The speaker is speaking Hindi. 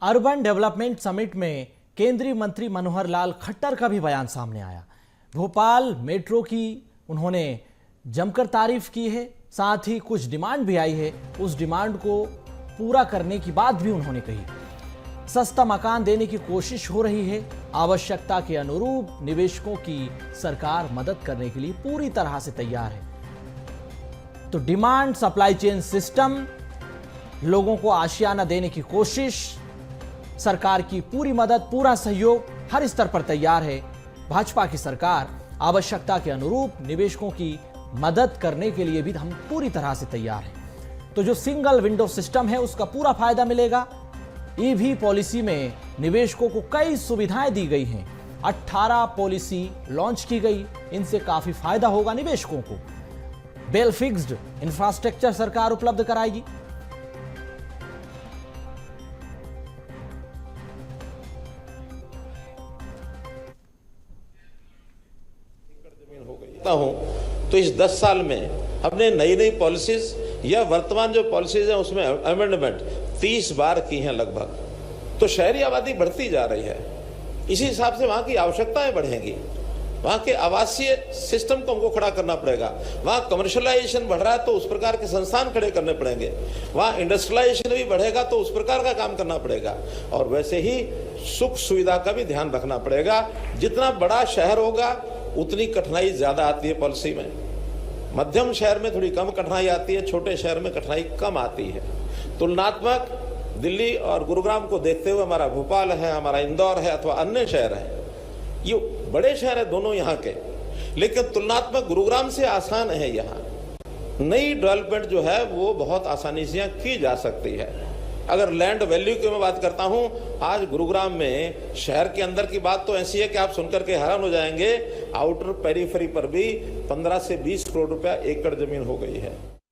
अर्बन डेवलपमेंट समिट में केंद्रीय मंत्री मनोहर लाल खट्टर का भी बयान सामने आया। भोपाल मेट्रो की उन्होंने जमकर तारीफ की है, साथ ही कुछ डिमांड भी आई है। उस डिमांड को पूरा करने की बात भी उन्होंने कही। सस्ता मकान देने की कोशिश हो रही है। आवश्यकता के अनुरूप निवेशकों की सरकार मदद करने के लिए पूरी तरह से तैयार है। तो डिमांड सप्लाई चेन सिस्टम, लोगों को आशियाना देने की कोशिश, सरकार की पूरी मदद, पूरा सहयोग हर स्तर पर तैयार है। भाजपा की सरकार आवश्यकता के अनुरूप निवेशकों की मदद करने के लिए भी हम पूरी तरह से तैयार हैं। तो जो सिंगल विंडो सिस्टम है उसका पूरा फायदा मिलेगा। ईवी पॉलिसी में निवेशकों को कई सुविधाएं दी गई हैं। 18 पॉलिसी लॉन्च की गई, इनसे काफी फायदा होगा निवेशकों को। वेल फिक्स्ड इंफ्रास्ट्रक्चर सरकार उपलब्ध कराएगी। हूं तो इस 10 साल में हमने नई नई पॉलिसीज या वर्तमान जो पॉलिसीज हैं उसमें अमेंडमेंट 30 बार की हैं लगभग। तो शहरी आबादी बढ़ती जा रही है, इसी हिसाब से वहां की आवश्यकताएं बढ़ेंगी। वहां के आवासीय सिस्टम को हमको खड़ा करना पड़ेगा। वहां कमर्शियलाइजेशन बढ़ रहा है तो उस प्रकार के संस्थान खड़े करने पड़ेंगे। वहां इंडस्ट्रियलाइजेशन भी बढ़ेगा तो उस प्रकार का काम करना पड़ेगा। और वैसे ही सुख सुविधा का भी ध्यान रखना पड़ेगा। जितना बड़ा शहर होगा उतनी कठिनाई ज्यादा आती है पॉलिसी में। मध्यम शहर में थोड़ी कम कठिनाई आती है, छोटे शहर में कठिनाई कम आती है। तुलनात्मक दिल्ली और गुरुग्राम को देखते हुए हमारा भोपाल है, हमारा इंदौर है अथवा अन्य शहर है, ये बड़े शहर है दोनों यहाँ के, लेकिन तुलनात्मक गुरुग्राम से आसान है। यहाँ नई डेवलपमेंट जो है वो बहुत आसानी से यहाँ की जा सकती है। अगर लैंड वैल्यू की मैं बात करता हूं, आज गुरुग्राम में शहर के अंदर की बात तो ऐसी है कि आप सुनकर के हैरान हो जाएंगे। आउटर पेरीफेरी पर भी 15 से 20 करोड़ रुपया एकड़ जमीन हो गई है।